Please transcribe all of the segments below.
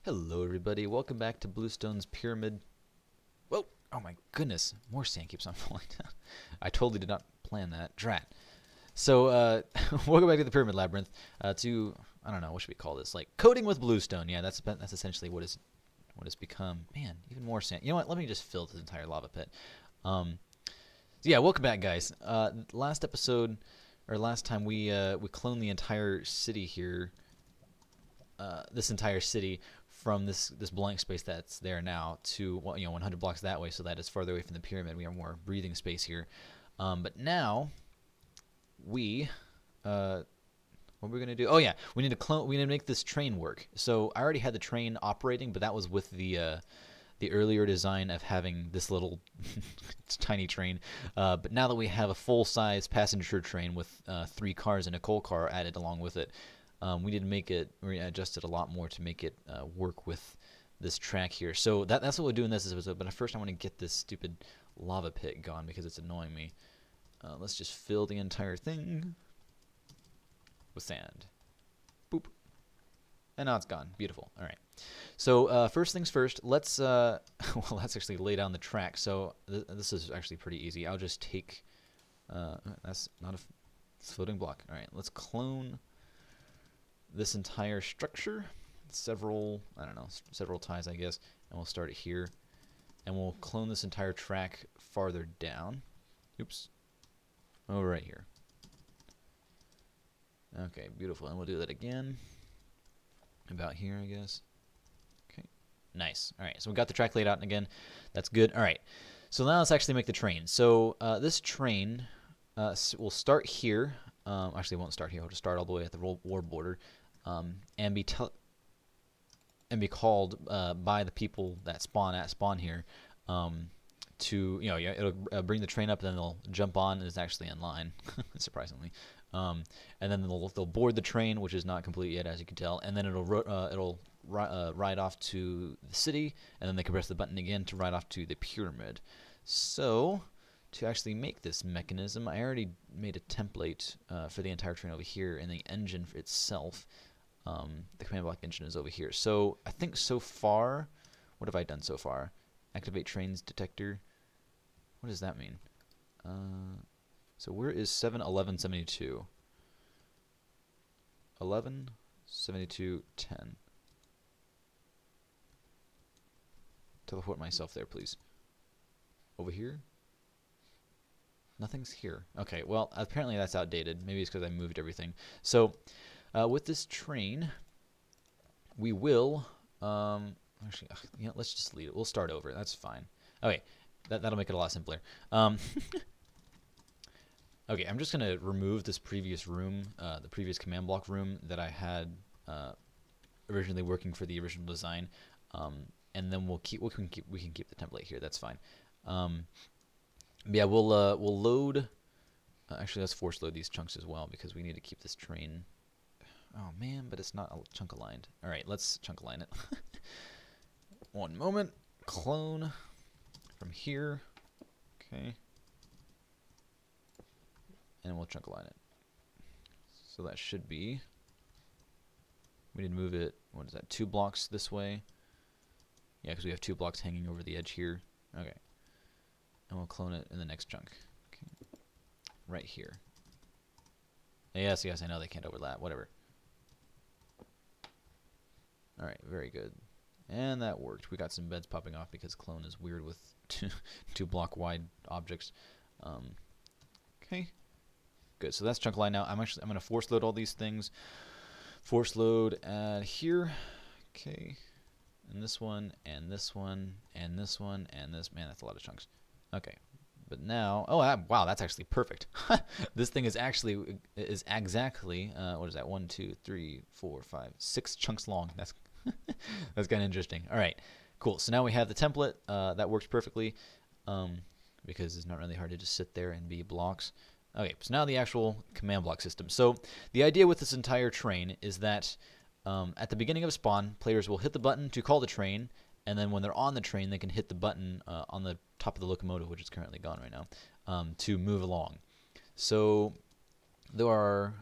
Hello everybody, welcome back to Bluestone's Pyramid. Whoa! Oh my goodness, more sand keeps on falling down. I totally did not plan that. Drat. So, welcome back to the Pyramid Labyrinth, I don't know, what should we call this? Like, coding with Bluestone. Yeah, that's essentially what it's become. Man, even more sand. You know what, let me just fill this entire lava pit. So yeah, welcome back, guys. Last episode, or last time, we cloned the entire city here. This entire city from this blank space that's there now to 100 blocks that way, so that it's farther away from the pyramid. We have more breathing space here. But now we what we're gonna do? Oh yeah, we need to clone. We need to make this train work. So I already had the train operating, but that was with the earlier design of having this little tiny train. But now that we have a full-size passenger train with 3 cars and a coal car added along with it. We need to make it, adjust it a lot more to make it work with this track here. So that's what we'll do in this episode. But first I want to get this stupid lava pit gone because it's annoying me. Let's just fill the entire thing with sand. Boop. And now it's gone. Beautiful. All right. So first things first, let's well, let's actually lay down the track. So this is actually pretty easy. I'll just take, that's not a floating block. All right, let's clone this entire structure, several ties, I guess, and we'll start it here, and we'll clone this entire track farther down. Oops. Over right here. Okay, beautiful, and we'll do that again. About here, I guess. Okay, nice. All right, so we got the track laid out again. That's good. All right, so now let's actually make the train. So this train will start here. Actually, it won't start here. It'll just start all the way at the war border, and be called by the people that spawn here. To it'll bring the train up, and then they'll jump on, and it's actually in line, surprisingly. And then they'll board the train, which is not complete yet, as you can tell. And then it'll ride off to the city, and then they can press the button again to ride off to the pyramid. So, to actually make this mechanism, I already made a template for the entire train over here, and the engine for itself, the command block engine is over here. So I think so far, what have I done so far? Activate trains detector. What does that mean? So where is 71172? 11, 72, 10. Teleport myself there, please. Over here? Nothing's here. Okay, well, apparently that's outdated. Maybe it's because I moved everything. So, with this train, we will, actually, let's just delete it. We'll start over. That's fine. Okay, that'll make it a lot simpler. Okay, I'm just going to remove this previous room, the previous command block room that I had originally working for the original design, and then we can keep the template here. That's fine. Yeah, we'll load. Actually, let's force load these chunks as well because we need to keep this train. Oh man, but it's not chunk aligned. All right, let's chunk align it. One moment. Clone from here. Okay. And we'll chunk align it. So that should be. We need to move it. What is that? 2 blocks this way. Yeah, because we have 2 blocks hanging over the edge here. Okay. And we'll clone it in the next chunk. Okay. Right here. Yes, I know they can't overlap. Whatever. Alright, very good. And that worked. We got some beds popping off because clone is weird with 2 block wide objects. Okay. Good. So that's chunk line now. I'm going to force load all these things. Force load add here. Okay. And this one, and this one, and this one, and this. Man, that's a lot of chunks. Okay, but now, wow, that's actually perfect. This thing is exactly what is that? 1, 2, 3, 4, 5, 6 chunks long. That's that's kind of interesting. All right, cool. So now we have the template that works perfectly because it's not really hard to just sit there and be blocks. Okay, so now the actual command block system. So the idea with this entire train is that at the beginning of spawn, players will hit the button to call the train. And then when they're on the train, they can hit the button on the top of the locomotive, which is currently gone right now, to move along. So there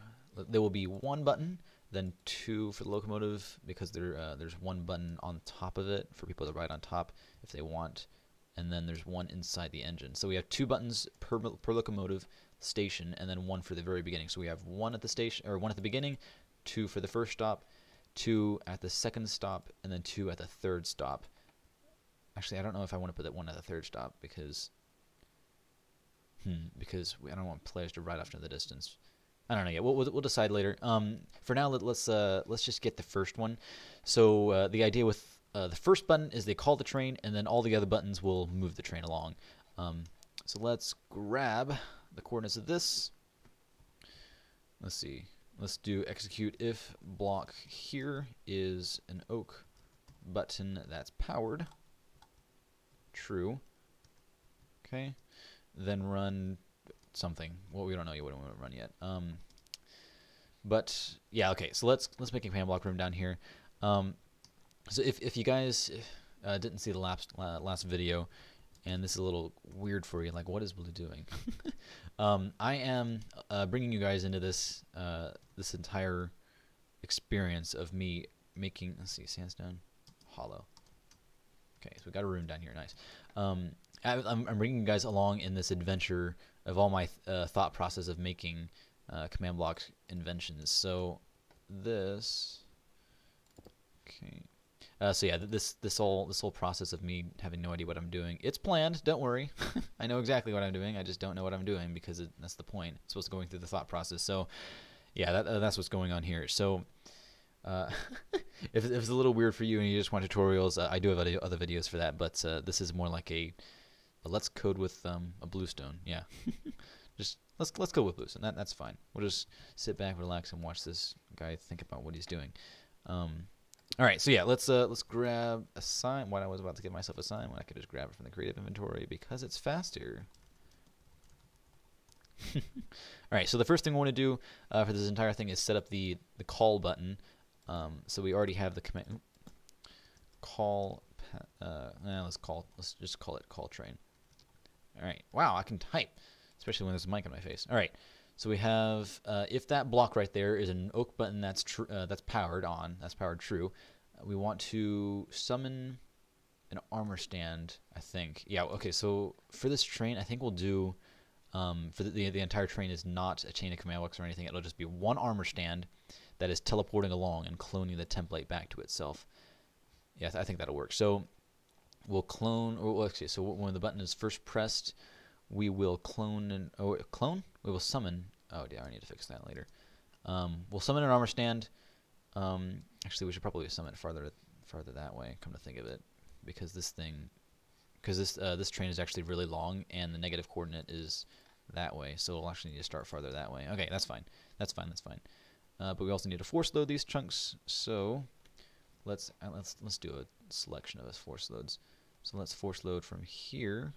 will be one button then 2 for the locomotive because there's one button on top of it for people to ride on top if they want, and then there's one inside the engine. So we have 2 buttons per locomotive station, and then 1 for the very beginning. So we have 1 at the station, or 1 at the beginning, 2 for the first stop, 2 at the second stop, and then 2 at the third stop. Actually, I don't know if I want to put that 1 at the third stop because I don't want players to ride off into the distance. I don't know yet. We'll decide later. For now, let's just get the first one. So the idea with the first button is they call the train, and then all the other buttons will move the train along. So let's grab the coordinates of this. Let's see. Let's do execute if block here is an oak button that's powered. True. Okay. Then run something. Well, we don't know what we want to run yet. But yeah, okay. So let's make a command block room down here. So if you guys didn't see the last video, and this is a little weird for you, like what is Blue doing? I am bringing you guys into this this entire experience of me making. Let's see, sandstone, hollow. Okay, so we got a room down here. Nice. I'm bringing you guys along in this adventure of all my thought process of making command block inventions. So this, okay. So yeah, this whole process of me having no idea what I'm doing, it's planned. Don't worry, I know exactly what I'm doing. I just don't know what I'm doing because that's the point. It's what's going through the thought process. So yeah, that's what's going on here. So if it's a little weird for you and you just want tutorials, I do have other videos for that. But this is more like a let's code with a Bluestone. Yeah, just let's code with Bluestone. That's fine. We'll just sit back, relax, and watch this guy think about what he's doing. All right, so yeah, let's grab a sign. When I was about to give myself a sign, when I could just grab it from the creative inventory because it's faster. All right, so the first thing we want to do for this entire thing is set up the call button. So we already have the command call. Let's just call it call train. All right, wow, I can type, especially when there's a mic on my face. All right. So we have if that block right there is an oak button that's powered on, that's powered true. We want to summon an armor stand, I think. Yeah, okay, so for this train, I think we'll do, for the entire train is not a chain of command blocks or anything. It'll just be one armor stand that is teleporting along and cloning the template back to itself. Yeah, I think that'll work. So we'll clone, or well, actually, so when the button is first pressed, we will clone and clone. We will summon. Oh yeah, I need to fix that later. We'll summon an armor stand. Actually, we should probably summon it farther that way. Come to think of it, because this train is actually really long, and the negative coordinate is that way. So we'll actually need to start farther that way. Okay, that's fine. That's fine. But we also need to force load these chunks. So let's do a selection of us force loads. So let's force load from here.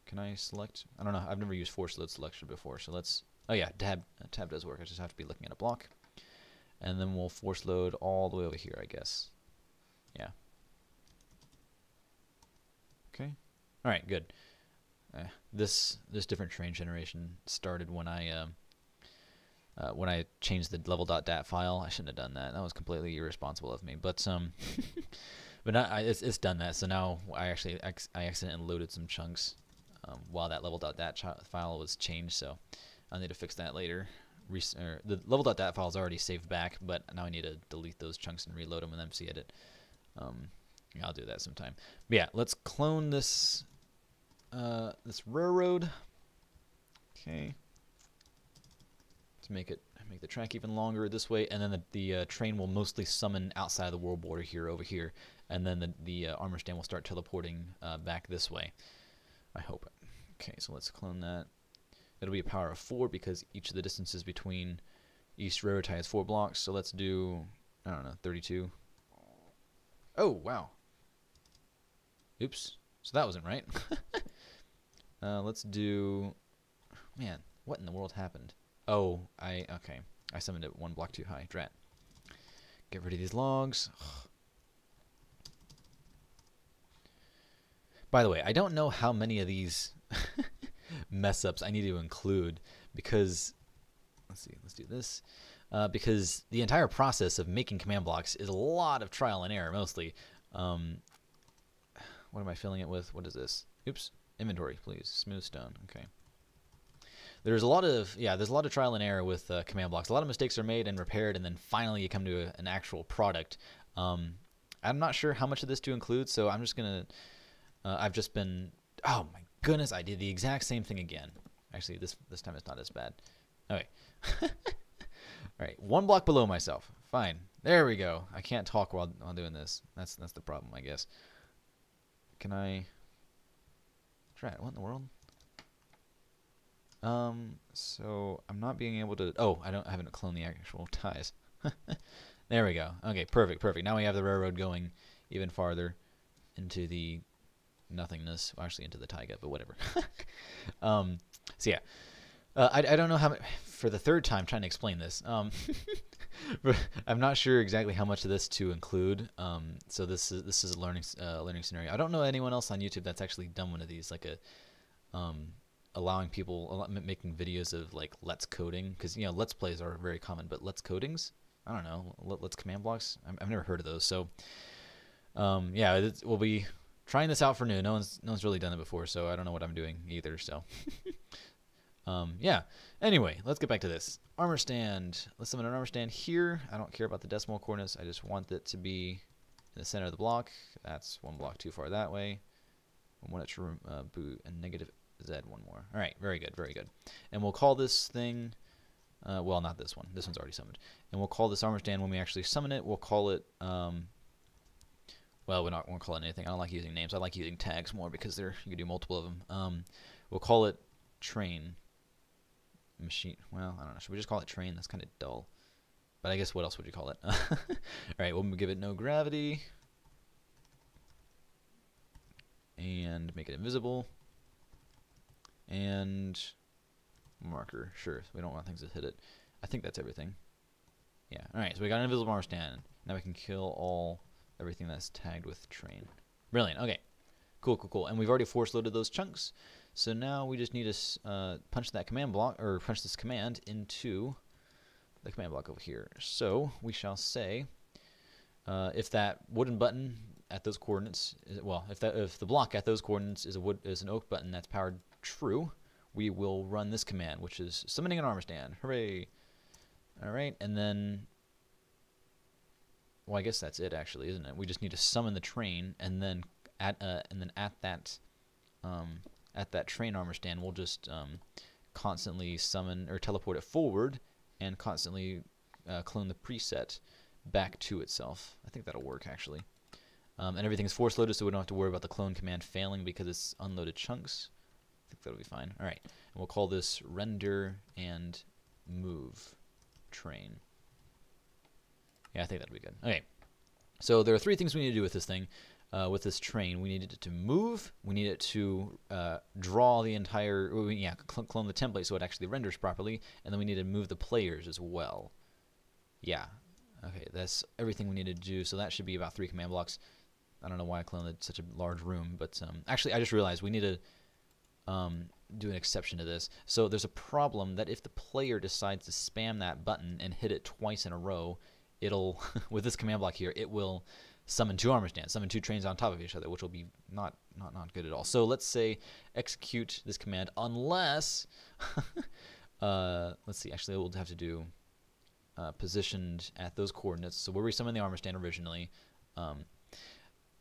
Can I select? I don't know. I've never used force load selection before. So let's. Oh yeah, tab does work. I just have to be looking at a block, and then we'll force load all the way over here, I guess. Yeah. Okay. All right. Good. This different train generation started when I changed the level.dat file. I shouldn't have done that. That was completely irresponsible of me. But but it's done that. So now I accidentally loaded some chunks while that level.dat file was changed. So I'll need to fix that later. The level.dat file is already saved back, but now I need to delete those chunks and reload them in MCEdit. I'll do that sometime. But yeah, let's clone this this railroad. Okay. To make the track even longer this way, and then the train will mostly summon outside of the world border here over here, and then the armor stand will start teleporting back this way. I hope. Okay, so let's clone that. It'll be a power of 4 because each of the distances between each railroad tie is 4 blocks. So let's do, I don't know, 32. Oh wow. Oops. So that wasn't right. Let's do. Man, what in the world happened? Oh, okay. I summoned it 1 block too high. Drat. Get rid of these logs. By the way, I don't know how many of these mess ups I need to include because let's see, let's do this. Because the entire process of making command blocks is a lot of trial and error, mostly. What am I filling it with? What is this? Oops. Inventory, please. Smooth stone. Okay. There's a lot of trial and error with command blocks. A lot of mistakes are made and repaired, and then finally you come to an actual product. I'm not sure how much of this to include, so I'm just gonna. I've just been. Oh my goodness! I did the exact same thing again. Actually, this time it's not as bad. Okay. All right, 1 block below myself. Fine. There we go. I can't talk while doing this. That's the problem, I guess. Can I? Try it. What in the world? So I'm not being able to. Oh, I haven't cloned the actual ties. There we go. Okay, perfect. Now we have the railroad going even farther into the nothingness. Well, actually, into the taiga, but whatever. So yeah. I don't know how for the third time trying to explain this. I'm not sure exactly how much of this to include. So this is a learning scenario. I don't know anyone else on YouTube that's actually done one of these, like allowing people making videos of like let's coding, because let's plays are very common, but let's codings, I don't know, let's command blocks. I've never heard of those. So yeah, we'll be trying this out for new. No one's really done it before, so I don't know what I'm doing either. So. Yeah. Anyway, let's get back to this. Armor stand. Let's summon an armor stand here. I don't care about the decimal coordinates. I just want it to be in the center of the block. That's 1 block too far that way. I want it to boot and negative Z one more. All right. Very good. And we'll call this thing. Well, not this one. This one's already summoned. And we'll call this armor stand when we actually summon it. We'll call it. Well, we won't call it anything. I don't like using names. I like using tags more because you can do multiple of them. We'll call it train. Machine. Well, I don't know. Should we just call it train? That's kind of dull. But I guess what else would you call it? All right, we'll give it no gravity. And make it invisible. And marker. Sure. We don't want things to hit it. I think that's everything. Yeah. All right, so we got an invisible armor stand. Now we can kill everything that's tagged with train. Brilliant. Okay. Cool. And we've already force loaded those chunks. So now we just need to punch that command block, or punch this command into the command block over here. So we shall say, if that wooden button at those coordinates, if the block at those coordinates is an oak button that's powered true, we will run this command, which is summoning an armor stand. Hooray! All right, and then, well, I guess that's it actually, isn't it? We just need to summon the train, and then at that train armor stand, we'll just constantly summon or teleport it forward and constantly clone the preset back to itself. I think that'll work, actually. And everything's force loaded, so we don't have to worry about the clone command failing because it's unloaded chunks. I think that'll be fine. All right, and we'll call this render and move train. Yeah, I think that'll be good. Okay, so there are 3 things we need to do with this thing. With this train, we needed it to move, we need it to draw the entire, clone the template so it actually renders properly, and then we need to move the players as well. Yeah, okay, that's everything we need to do, so that should be about 3 command blocks. I don't know why I cloned such a large room, but actually I just realized we need to do an exception to this. So there's a problem that if the player decides to spam that button and hit it twice in a row, it'll, with this command block here, it will summon 2 armor stands, summon 2 trains on top of each other, which will be not good at all. So let's say execute this command unless, let's see, actually we'll have to do positioned at those coordinates. So where we summoned the armor stand originally,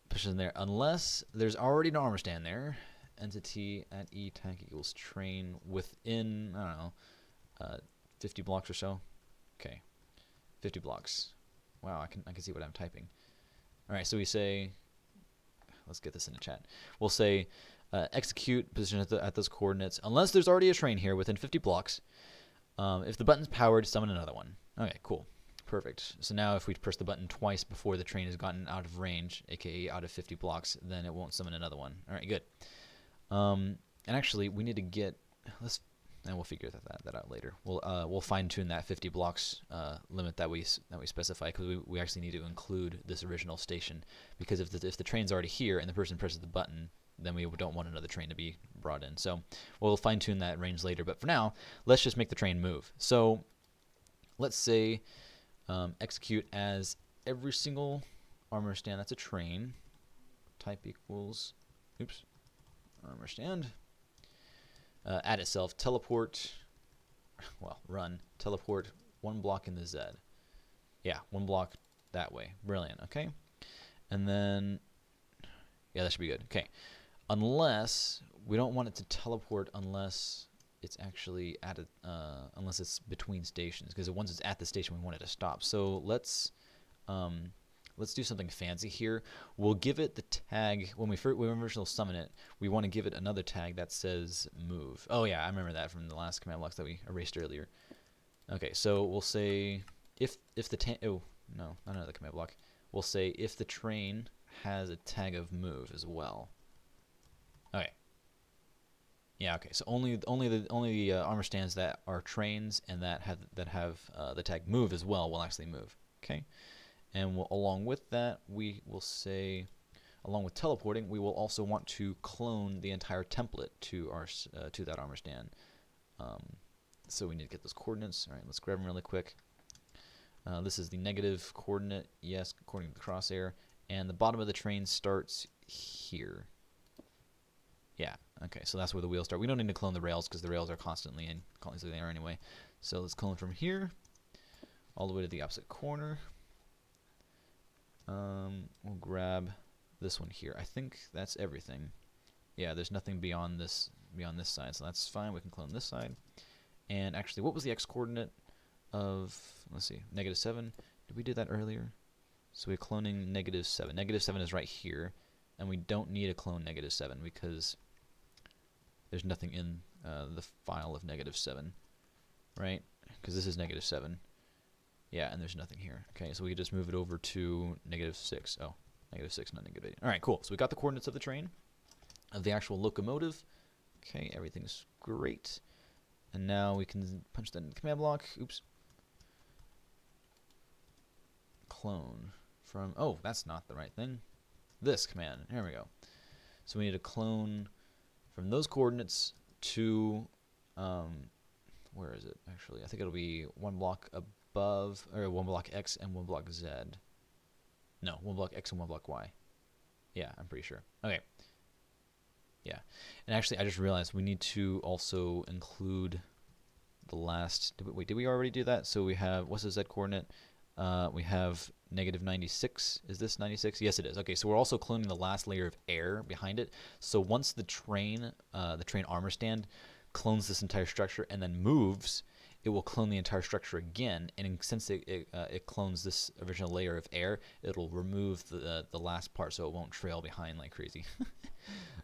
position there, unless there's already an armor stand there. Entity at E tag equals train within, I don't know, 50 blocks or so. Okay, 50 blocks. Wow, I can see what I'm typing. All right, so we say, let's get this in the chat. We'll say execute position at those coordinates unless there's already a train here within 50 blocks. If the button's powered, summon another one. Okay, cool. Perfect. So now if we press the button twice before the train has gotten out of range, aka out of 50 blocks, then it won't summon another one. All right, good. And actually, we need to get, and we'll figure that out later. We'll fine tune that 50 blocks limit that we specify, because we actually need to include this original station, because if the train's already here and the person presses the button, then we don't want another train to be brought in. So we'll fine tune that range later. But for now, let's just make the train move. So let's say execute as every single armor stand that's a train. Type equals, oops, armor stand. Add itself, teleport, well, run, teleport 1 block in the Z. Yeah, 1 block that way. Brilliant, okay? And then, yeah, that should be good. Okay, unless, we don't want it to teleport unless it's actually at a, unless it's between stations, because once it's at the station, we want it to stop. So let's do something fancy here. We'll give it the tag, when we originally summon it, we want to give it another tag that says move. Oh yeah, I remember that from the last command blocks that we erased earlier. Okay, so we'll say if the oh no, not another command block. We'll say if the train has a tag of move as well. Okay. Yeah, okay. So only the armor stands that are trains and that have the tag move as well will actually move. Okay. And along with that, we will say, along with teleporting, we will also want to clone the entire template to our to that armor stand. So we need to get those coordinates. All right, let's grab them really quick. This is the negative coordinate, yes, according to the crosshair, and the bottom of the train starts here. Yeah, okay, so that's where the wheels start. We don't need to clone the rails because the rails are constantly there anyway. So let's clone from here all the way to the opposite corner. We'll grab this one here. I think that's everything. Yeah, there's nothing beyond this side, so that's fine. We can clone this side. And actually, what was the x coordinate of, let's see, -7? Did we do that earlier? So we're cloning -7. -7 is right here, and we don't need to clone -7 because there's nothing in the file of -7, right? Because this is -7. Yeah, and there's nothing here. Okay, so we can just move it over to -6. Oh, -6, not -8. All right, cool. So we got the coordinates of the train, of the actual locomotive. Okay, everything's great. And now we can punch that in the command block. Oops. Clone from, oh, that's not the right thing. This command. Here we go. So we need to clone from those coordinates to, where is it actually? I think it'll be 1 block above, or 1 block X and 1 block Z. No, 1 block X and 1 block Y. Yeah, I'm pretty sure. Okay. Yeah. And actually, I just realized we need to also include the last, did we already do that? So we have, what's the Z coordinate? We have -96. Is this 96? Yes, it is. Okay, so we're also cloning the last layer of air behind it. So once the train armor stand clones this entire structure and then moves, it will clone the entire structure again. And since it clones this original layer of air, it'll remove the last part so it won't trail behind like crazy.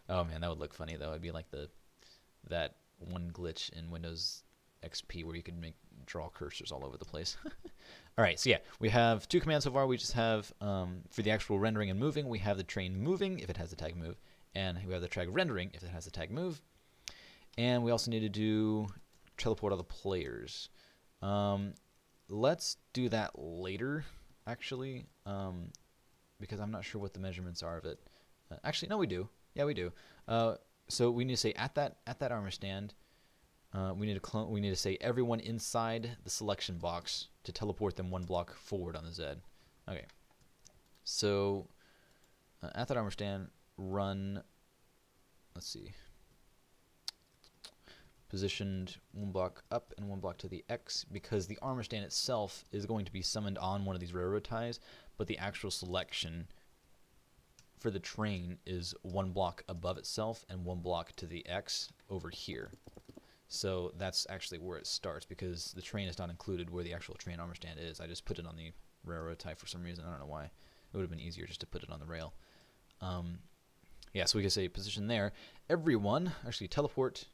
Oh man, that would look funny though. It'd be like that one glitch in Windows XP where you could draw cursors all over the place. All right, so yeah, we have 2 commands so far. We just have, for the actual rendering and moving, we have the train moving if it has the tag move, and we have the tag rendering if it has the tag move. And we also need to do teleport all the players. Let's do that later, actually, because I'm not sure what the measurements are of it. Actually, no, we do. Yeah, we do. So we need to say at that armor stand, we need to say everyone inside the selection box to teleport them 1 block forward on the Z. Okay. So at that armor stand, run. Let's see. Positioned 1 block up and 1 block to the X, because the armor stand itself is going to be summoned on one of these railroad ties, but the actual selection for the train is 1 block above itself and 1 block to the X over here. So that's actually where it starts, because the train is not included where the actual train armor stand is. I just put it on the railroad tie for some reason. I don't know why. It would have been easier just to put it on the rail. Yeah, so we can say position there. Everyone, actually teleport,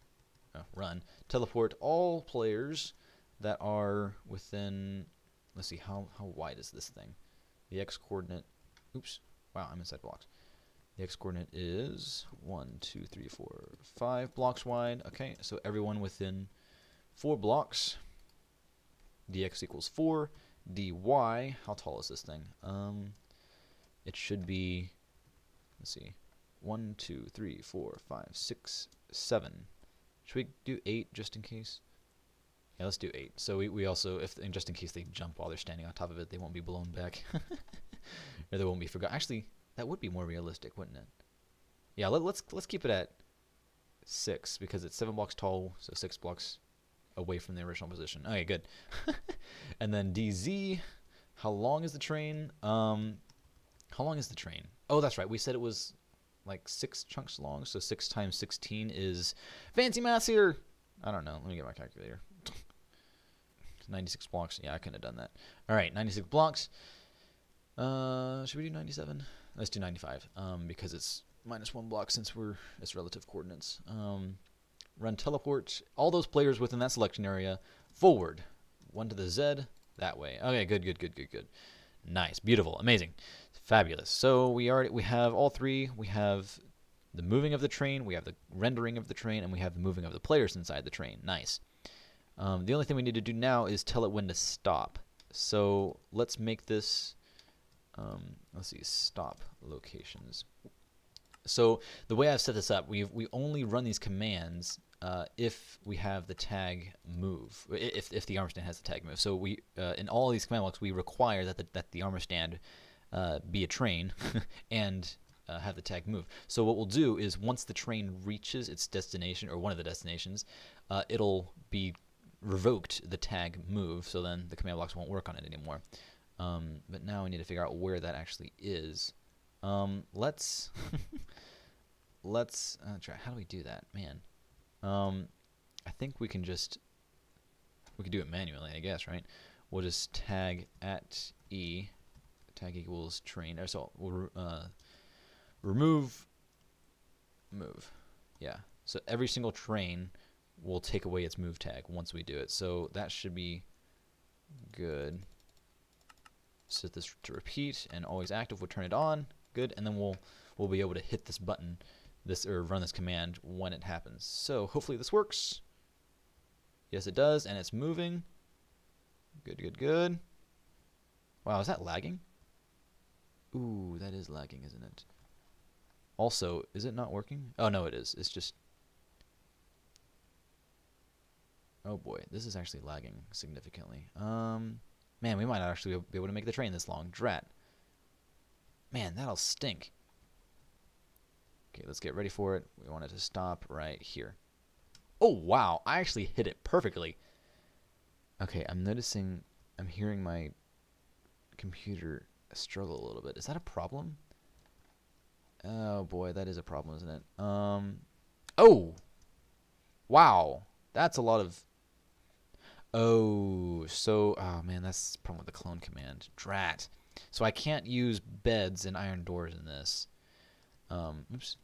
teleport all players that are within, let's see, how wide is this thing? The X coordinate, oops, wow, I'm inside blocks. The X coordinate is 1, 2, 3, 4, 5 blocks wide. Okay, so everyone within 4 blocks. Dx equals 4. Dy, how tall is this thing? It should be, let's see, 1, 2, 3, 4, 5, 6, 7. Should we do 8 just in case? Yeah, let's do 8. So we also, if and just in case they jump while they're standing on top of it, they won't be blown back. Or they won't be forgotten. Actually, that would be more realistic, wouldn't it? Yeah, let's keep it at 6 because it's 7 blocks tall, so 6 blocks away from the original position. Okay, good. And then DZ, how long is the train? How long is the train? Oh, that's right. We said it was like 6 chunks long, so 6 times 16 is fancy maths here. I don't know. Let me get my calculator. 96 blocks. Yeah, I couldn't have done that. All right, 96 blocks. Should we do 97? Let's do 95 because it's -1 block since it's relative coordinates. Run teleport all those players within that selection area forward. 1 to the Z that way. Okay, good. Nice, beautiful, amazing, fabulous. So we have all 3. We have the moving of the train, we have the rendering of the train, and we have the moving of the players inside the train. Nice. The only thing we need to do now is tell it when to stop. So let's make this, let's see, stop locations. So the way I've set this up, we only run these commands if we have the tag move, if the armor stand has the tag move. So we in all of these command blocks, we require that the armor stand be a train and have the tag move. So what we'll do is once the train reaches its destination or one of the destinations, it'll be revoked the tag move, so then the command blocks won't work on it anymore. But now we need to figure out where that actually is. Let's try. How do we do that, man? I think we can do it manually, I guess, right? We'll just tag at E, tag equals train. Or so we'll remove move. Yeah. So every single train will take away its move tag once we do it. So that should be good. Set this to repeat and always active. We'll turn it on. Good, and then we'll be able to hit this button, or run this command when it happens. So hopefully this works. Yes, it does, and it's moving. Good. Wow, is that lagging? Ooh, that is lagging, isn't it? Also, is it not working? Oh no, it is. It's just. Oh boy, this is actually lagging significantly. Man, we might not actually be able to make the train this long. Drat. Man, that'll stink. Okay, let's get ready for it. We want it to stop right here. Oh, wow. I actually hit it perfectly. Okay, I'm hearing my computer struggle a little bit. Is that a problem? Oh, boy, that is a problem, isn't it? Oh! Wow. That's a lot of... Oh, man, that's the problem with the clone command. Drat. So I can't use beds and iron doors in this. Oops.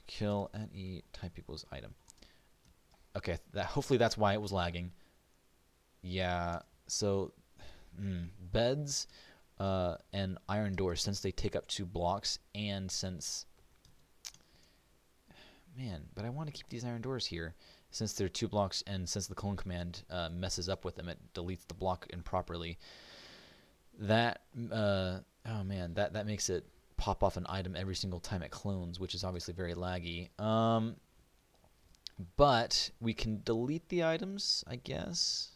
Kill at E type equals item. Okay, hopefully that's why it was lagging. Yeah, so beds and iron doors, since they take up 2 blocks, and since... Man, but I want to keep these iron doors here. Since they're 2 blocks, and since the clone command messes up with them, it deletes the block improperly. That oh man, that makes it pop off an item every single time it clones, which is obviously very laggy. But we can delete the items, I guess.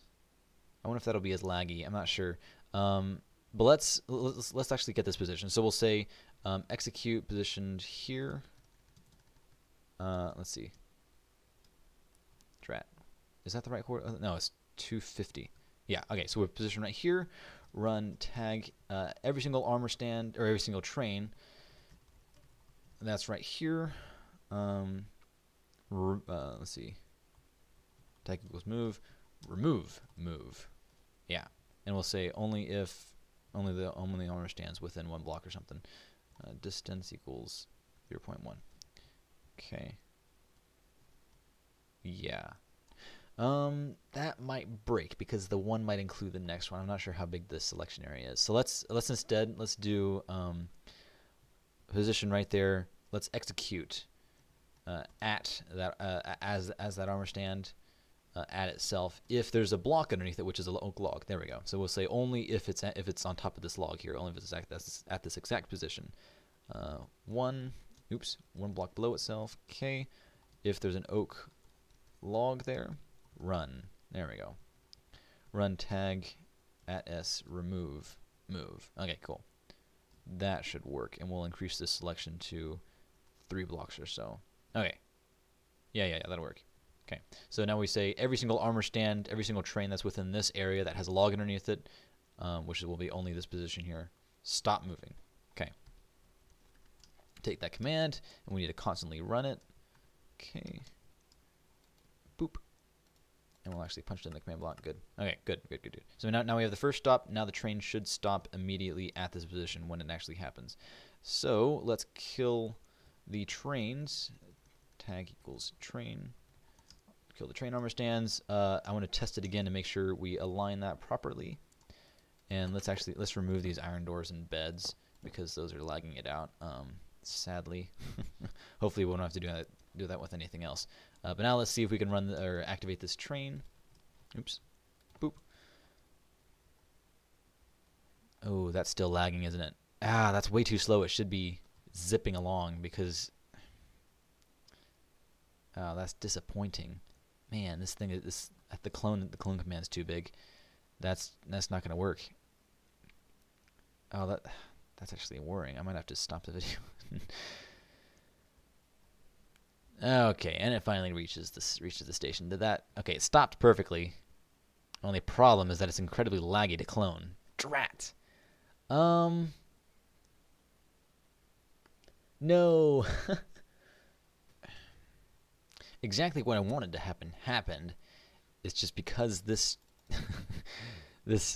I wonder if that'll be as laggy. I'm not sure. But let's actually get this position. So we'll say execute positioned here. Let's see. Drat. Is that the right coordinate? No, it's 250. Yeah, okay, so we're positioned right here. Run tag every single armor stand, or every single train. That's right here. Let's see. Tag equals move. Remove move. Yeah, and we'll say only if only the armor stands within 1 block or something. Distance equals 0.1. Okay. Yeah. That might break because the one might include the next one. I'm not sure how big this selection area is. So let's instead do position right there. Let's execute at that as that armor stand at itself if there's a block underneath it, which is a oak log. There we go. So we'll say only if it's on top of this log here, only if it's at this exact position. One block below itself. Okay. If there's an oak log there, run. There we go. run tag at s remove move. Okay, cool. That should work, and we'll increase this selection to 3 blocks or so. Okay. Yeah, that'll work. Okay, so now we say every single armor stand, every single train that's within this area that has a log underneath it, which will be only this position here, stop moving. Okay. Take that command, and we need to constantly run it. Okay. Boop. And we'll actually punch it in the command block. Good. Okay, good. So now we have the first stop. Now the train should stop immediately at this position when it actually happens. So let's kill the trains. Tag equals train. Kill the train armor stands. I want to test it again to make sure we align that properly. And let's remove these iron doors and beds because those are lagging it out. Sadly, hopefully we won't have to do that with anything else. But now let's see if we can run or activate this train. Oops. Boop. Oh, that's still lagging, isn't it? Ah, that's way too slow. It should be zipping along because that's disappointing. Man, this thing is the clone command is too big. That's not gonna work. Oh, that's actually worrying. I might have to stop the video. Okay, and it finally reaches the station. Okay, it stopped perfectly. Only problem is that it's incredibly laggy to clone. Drat. No. Exactly what I wanted to happen happened. It's just because this this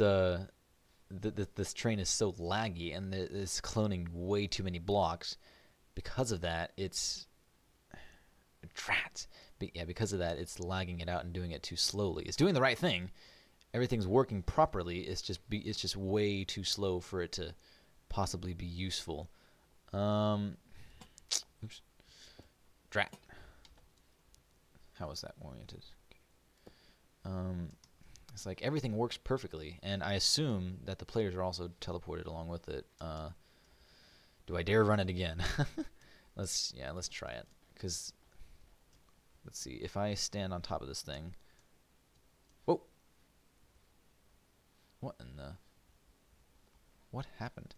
train is so laggy and it's cloning way too many blocks. Because of that, it's drat. But yeah, because of that, it's lagging it out and doing it too slowly. It's doing the right thing. Everything's working properly. It's just way too slow for it to possibly be useful. Oops. Drat. How was that oriented? It's like everything works perfectly, and I assume that the players are also teleported along with it. Do I dare run it again? Let's try it. Cause let's see if I stand on top of this thing. Whoa! What happened?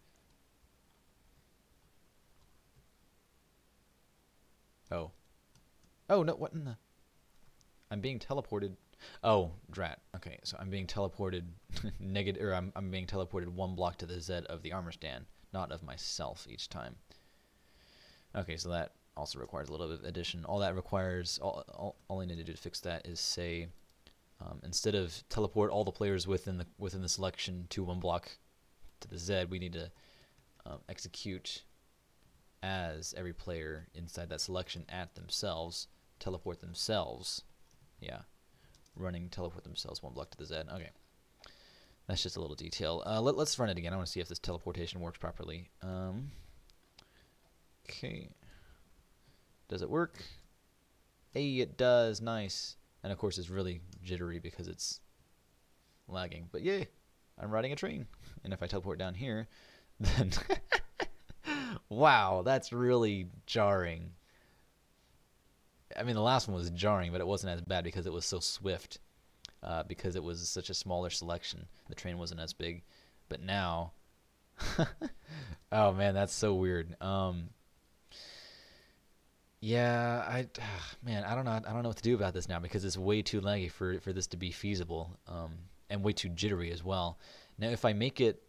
Oh. Oh no! What in the? I'm being teleported. Oh, drat. Okay, so I'm being teleported negative, or I'm being teleported 1 block to the Z of the armor stand, not of myself each time. Okay, so that also requires a little bit of addition. All that requires, all I need to do to fix that is say, instead of teleport all the players within the selection to 1 block to the Z, we need to execute as every player inside that selection at themselves, teleport themselves. Yeah. Running teleport themselves 1 block to the Z. Okay. That's just a little detail. Let's run it again. I want to see if this teleportation works properly. Okay. Does it work? Hey, it does. Nice. And of course it's really jittery because it's lagging. But yay, I'm riding a train. And if I teleport down here, then wow, that's really jarring. I mean, the last one was jarring, but it wasn't as bad because it was so swift. Because it was such a smaller selection. The train wasn't as big. But now, oh man, that's so weird. Yeah, man, I don't know what to do about this now because it's way too laggy for this to be feasible, and way too jittery as well. Now, if I make it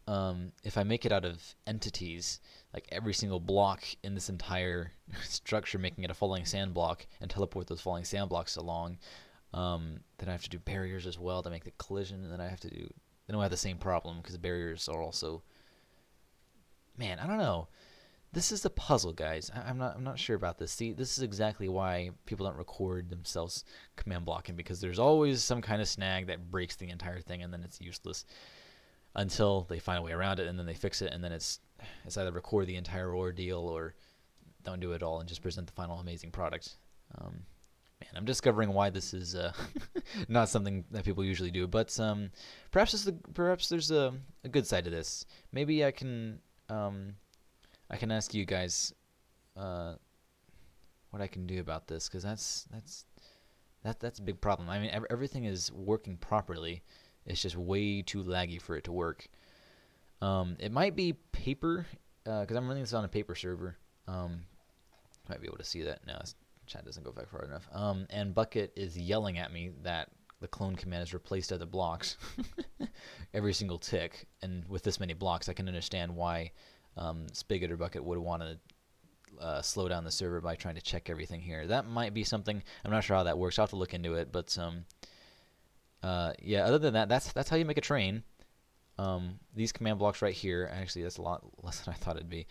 out of entities, like every single block in this entire structure, making it a falling sand block, and teleport those falling sand blocks along, then I have to do barriers as well to make the collision, and then I have the same problem because barriers are also, man, I don't know. This is a puzzle, guys. I'm not sure about this. See, this is exactly why people don't record themselves command blocking, because there's always some kind of snag that breaks the entire thing, and then it's useless until they find a way around it, and then they fix it, and then it's either record the entire ordeal or don't do it all and just present the final amazing product. Man, I'm discovering why this is not something that people usually do, but perhaps there's a good side to this. Maybe I can ask you guys what I can do about this, because that's That's a big problem. I mean, everything is working properly. It's just way too laggy for it to work. It might be paper, because I'm running this on a paper server. Might be able to see that. No, chat doesn't go back far enough. And Bucket is yelling at me that the clone command is replaced other blocks every single tick. And with this many blocks, I can understand why Spigot or Bucket would want to slow down the server by trying to check everything here. That might be something. I'm not sure how that works. I'll have to look into it. But yeah, other than that, that's how you make a train. These command blocks right here, actually that's a lot less than I thought it'd be.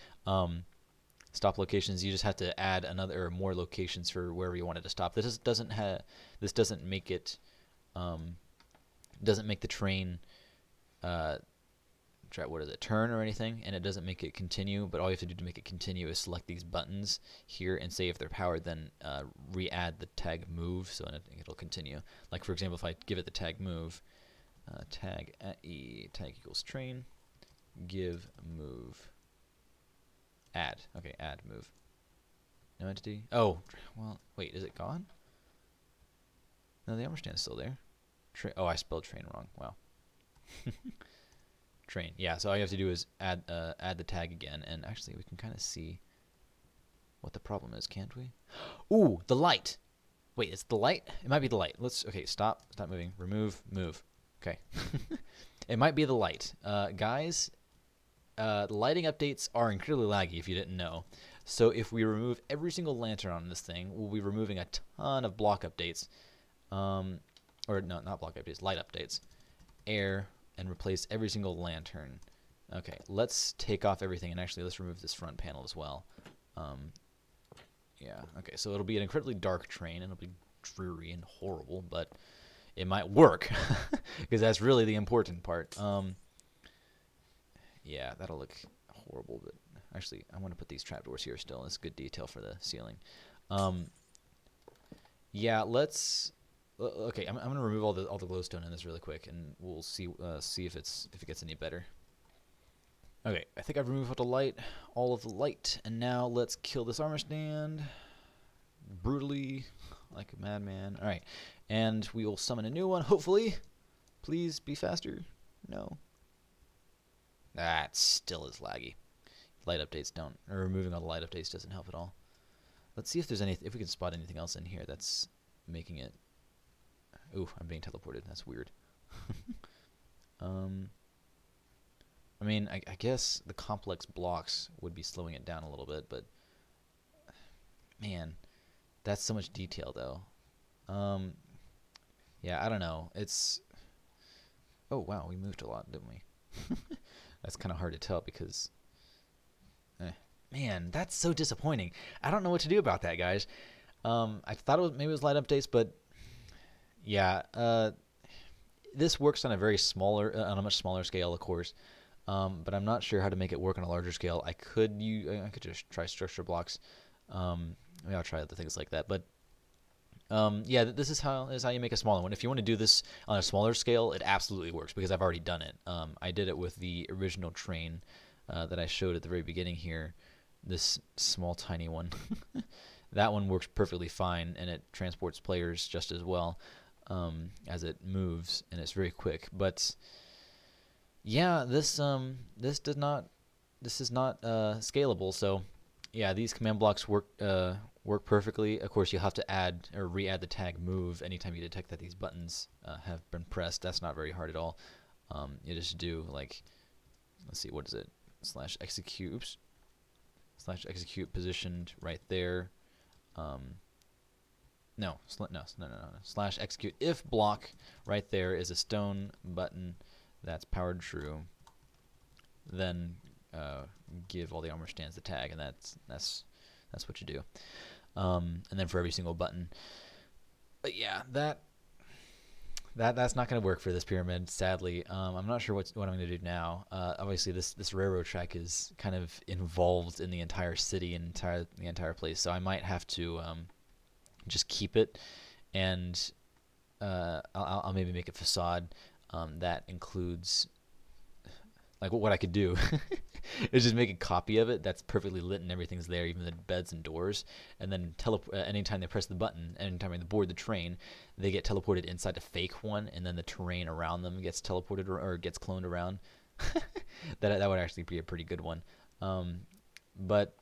Stop locations, you just have to add another or more locations for wherever you want it to stop. This doesn't make it doesn't make the train turn or anything, and it doesn't make it continue, but all you have to do to make it continue is select these buttons here and say if they're powered, then re-add the tag move, so it'll continue. Like for example, if I give it the tag move, tag equals train, give move, add. Okay, add move. No entity. Oh, well, wait, is it gone? No, the armor stand's still there. Oh, I spelled train wrong. Wow. Train. Yeah, so all you have to do is add the tag again, and actually we can kind of see what the problem is, can't we? Ooh, the light. Wait, it's the light? It might be the light. Okay, stop moving. Remove, move. Okay. It might be the light. Guys, the lighting updates are incredibly laggy if you didn't know. So if we remove every single lantern on this thing, we'll be removing a ton of block updates. Or no, not block updates, light updates. Air, and replace every single lantern. Okay, let's take off everything, and actually let's remove this front panel as well. Yeah, okay, so it'll be an incredibly dark train, and it'll be dreary and horrible, but it might work, because that's really the important part. Yeah, that'll look horrible, but actually I want to put these trapdoors here still. It's good detail for the ceiling. Yeah, let's... Okay, I'm gonna remove all the glowstone in this really quick, and we'll see if it gets any better. Okay, I think I've removed all of the light, and now let's kill this armor stand brutally, like a madman. All right, and we will summon a new one. Hopefully, please be faster. No, that still is laggy. Light updates don't, or removing all the light updates doesn't help at all. Let's see if there's if we can spot anything else in here that's making it. Ooh, I'm being teleported. That's weird. I mean, I guess the complex blocks would be slowing it down a little bit, but man, that's so much detail, though. Yeah, I don't know. It's... Oh, wow, we moved a lot, didn't we? That's kind of hard to tell because... Man, that's so disappointing. I don't know what to do about that, guys. I thought maybe it was light updates, but... Yeah, this works on a much smaller scale, of course, but I'm not sure how to make it work on a larger scale. I could just try structure blocks. Maybe I'll try other things like that. But yeah, this is how you make a smaller one. If you want to do this on a smaller scale, it absolutely works because I've already done it. I did it with the original train that I showed at the very beginning here. This small, tiny one. That one works perfectly fine, and it transports players just as well. As it moves, and it's very quick. But yeah, this is not scalable. So yeah, these command blocks work perfectly. Of course, you'll have to add or re-add the tag move anytime you detect that these buttons have been pressed. That's not very hard at all. You just do like, let's see, what is it? / execute. Oops. / execute positioned right there. No. / execute if block right there is a stone button that's powered true. Then give all the armor stands the tag, and that's what you do. And then for every single button. But yeah, that's not going to work for this pyramid, sadly. I'm not sure what I'm going to do now. Obviously, this railroad track is kind of involved in the entire city and the entire place, so I might have to just keep it, and I'll maybe make a facade that includes, like, what I could do is just make a copy of it that's perfectly lit and everything's there, even the beds and doors. And then anytime they press the button, anytime they board the train, they get teleported inside a fake one, and then the terrain around them gets teleported or gets cloned around. That would actually be a pretty good one. But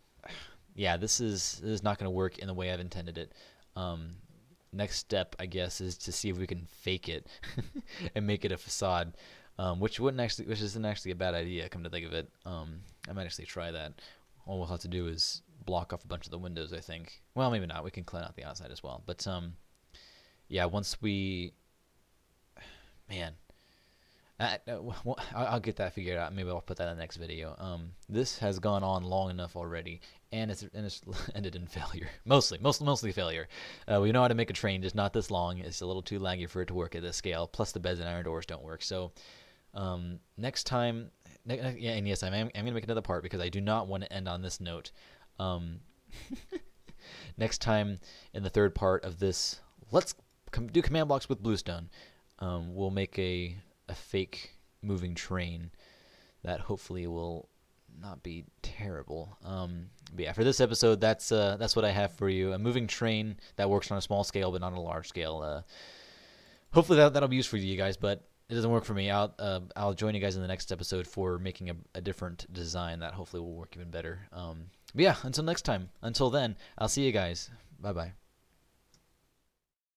yeah, this is not going to work in the way I've intended it. Next step, I guess, is to see if we can fake it and make it a facade, which isn't actually a bad idea. Come to think of it, I might actually try that. All we'll have to do is block off a bunch of the windows, I think. Well, maybe not. We can clean out the outside as well. But yeah, once we, man. I'll get that figured out. Maybe I'll put that in the next video. This has gone on long enough already, and it's ended in failure. Mostly failure. We know how to make a train, just not this long. It's a little too laggy for it to work at this scale. Plus, the beds and iron doors don't work. So, next time, yeah, and yes, I'm gonna make another part because I do not want to end on this note. Next time, in the third part of this, let's do command blocks with Bluestone. We'll make a fake moving train that hopefully will not be terrible. But yeah, for this episode, that's what I have for you. A moving train that works on a small scale but not on a large scale. Hopefully that'll be useful for you guys, but it doesn't work for me. I'll join you guys in the next episode for making a different design that hopefully will work even better. But yeah, until next time. Until then, I'll see you guys. Bye bye.